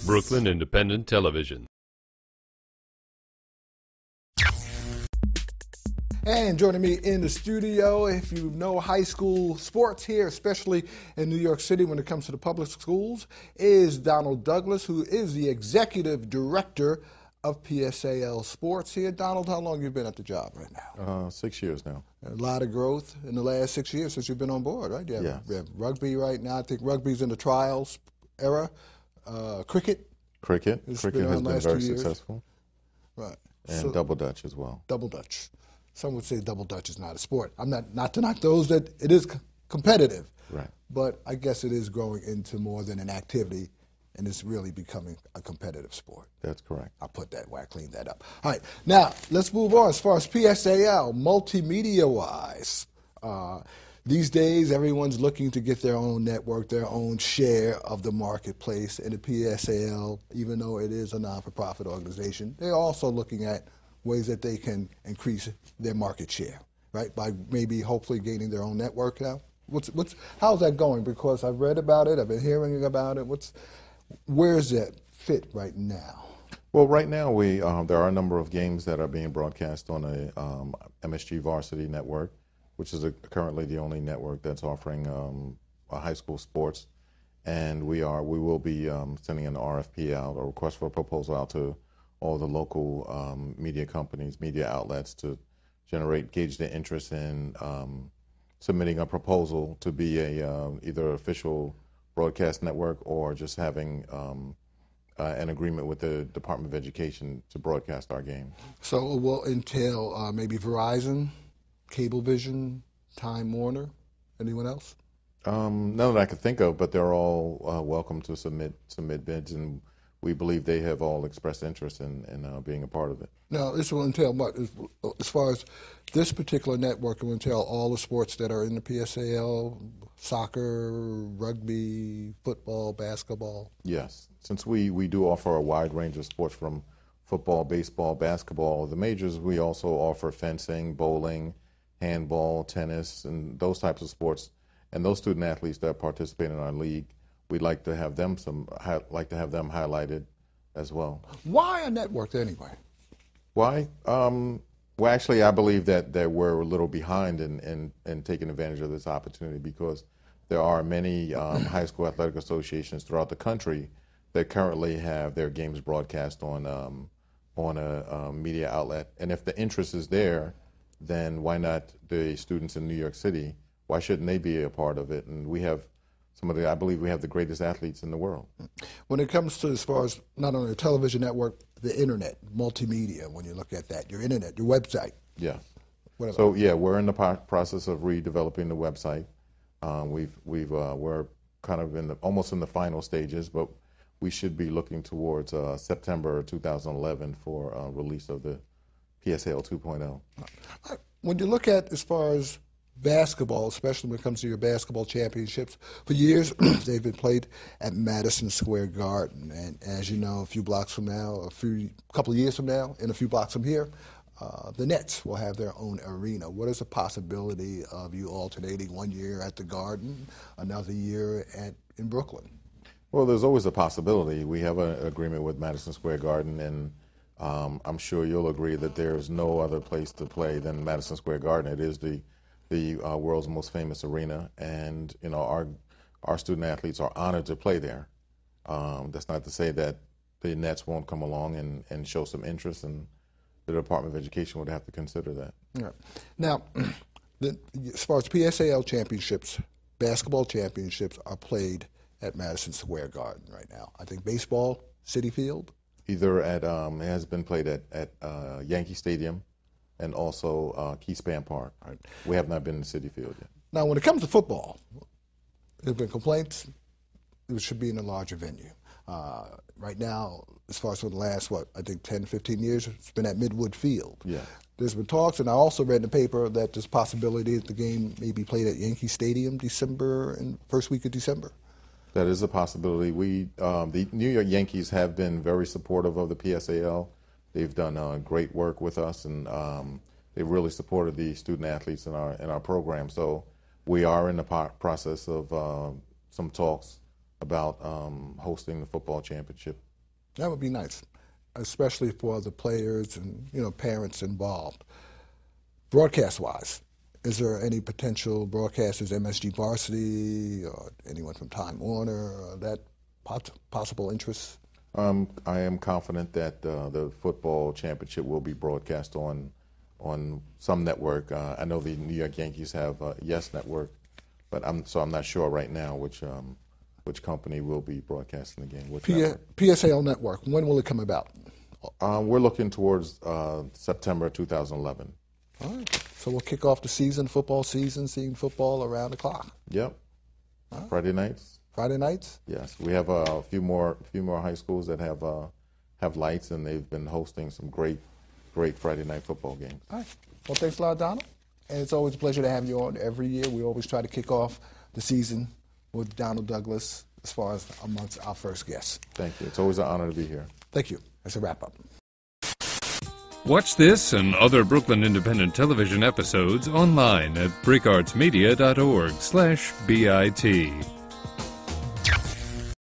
Brooklyn Independent Television. And joining me in the studio, if you know high school sports here, especially in New York City when it comes to the public schools, is Donald Douglas, who is the executive director of PSAL Sports here. Donald, how long have you been at the job right now? 6 years now. A lot of growth in the last 6 years since you've been on board, right? You have rugby right now. I think rugby's in the trials era. Cricket. Cricket has been very successful. Right. And so, double dutch as well. Double dutch. Some would say double dutch is not a sport. I'm not to knock those that it is competitive. Right. But I guess it is growing into more than an activity, and it's really becoming a competitive sport. That's correct. I'll put that where I cleaned that up. All right. Now, let's move on. As far as PSAL, multimedia-wise, these days everyone's looking to get their own network, their own share of the marketplace. And the PSAL, even though it is a non-for-profit organization, they're also looking at ways that they can increase their market share, right? By maybe hopefully gaining their own network now. How's that going? Because I've read about it, I've been hearing about it. Where's that fit right now? Well, right now there are a number of games that are being broadcast on a MSG Varsity Network, which is currently the only network that's offering high school sports, and we will be sending an RFP out, a request for a proposal out to all the local media companies, media outlets to gauge their interest in submitting a proposal to be either official broadcast network or just having an agreement with the Department of Education to broadcast our game. So it will entail maybe Verizon, Cablevision, Time Warner, anyone else? None that I could think of, but they're all welcome to submit bids, and we believe they have all expressed interest in being a part of it. Now, this will entail what? As far as this particular network, it will entail all the sports that are in the PSAL, soccer, rugby, football, basketball? Yes. Since we do offer a wide range of sports from football, baseball, basketball, the majors, we also offer fencing, bowling, handball, tennis, and those types of sports. And those student athletes that participate in our league, we'd like to have them highlighted as well. Why a network anyway? Why? Well, actually, I believe that we're a little behind in taking advantage of this opportunity because there are many high school athletic associations throughout the country that currently have their games broadcast on a media outlet. And if the interest is there, then why not the students in New York City? Why shouldn't they be a part of it? And we have I believe we have the greatest athletes in the world. When it comes to as far as not only a television network, the internet, multimedia, when you look at that, your internet, your website. Yeah. Whatever. So yeah, we're in the process of redeveloping the website. We're kind of almost in the final stages, but we should be looking towards September 2011 for release of the PSAL 2.0. When you look at as far as basketball, especially when it comes to your basketball championships, for years they've been played at Madison Square Garden, and as you know, a few blocks from now, couple of years from now, and a few blocks from here, the Nets will have their own arena. What is the possibility of you alternating 1 year at the Garden, another year in Brooklyn? Well, there's always a possibility. We have an agreement with Madison Square Garden, and I'm sure you'll agree that there's no other place to play than Madison Square Garden. It is the world's most famous arena, and our student athletes are honored to play there. That's not to say that the Nets won't come along and show some interest, and the Department of Education would have to consider that. Yeah. Now, as far as PSAL championships, basketball championships are played at Madison Square Garden right now. I think baseball, Citi Field? Either it has been played at Yankee Stadium, and also Key Span Park. Right. We have not been in Citi Field yet. Now, when it comes to football, there have been complaints it should be in a larger venue. Right now, as far as for the last, I think 10, 15 years, it's been at Midwood Field. Yeah. There's been talks, and I also read in the paper that there's possibility that the game may be played at Yankee Stadium first week of December. That is a possibility. The New York Yankees have been very supportive of the PSAL. They've done great work with us, and they've really supported the student athletes in our program. So we are in the process of some talks about hosting the football championship That would be nice, especially for the players and parents involved. Broadcast-wise, is there any potential broadcasters, MSG Varsity, or anyone from Time Warner, or that possible interest? I am confident that the football championship will be broadcast on some network. I know the New York Yankees have Yes Network, but I'm not sure right now which company will be broadcasting the game. PSAL Network. When will it come about? We're looking towards September 2011. All right. So we'll kick off the season, football season, seeing football around the clock. Yep. Right. Friday nights. Friday nights? Yes. We have a few more high schools that have lights, and they've been hosting some great Friday night football games. All right. Well, thanks a lot, Donald. And it's always a pleasure to have you on every year. We always try to kick off the season with Donald Douglas as far as amongst our first guests. Thank you. It's always an honor to be here. Thank you. That's a wrap-up. Watch this and other Brooklyn Independent Television episodes online at bricartsmedia.org/BIT.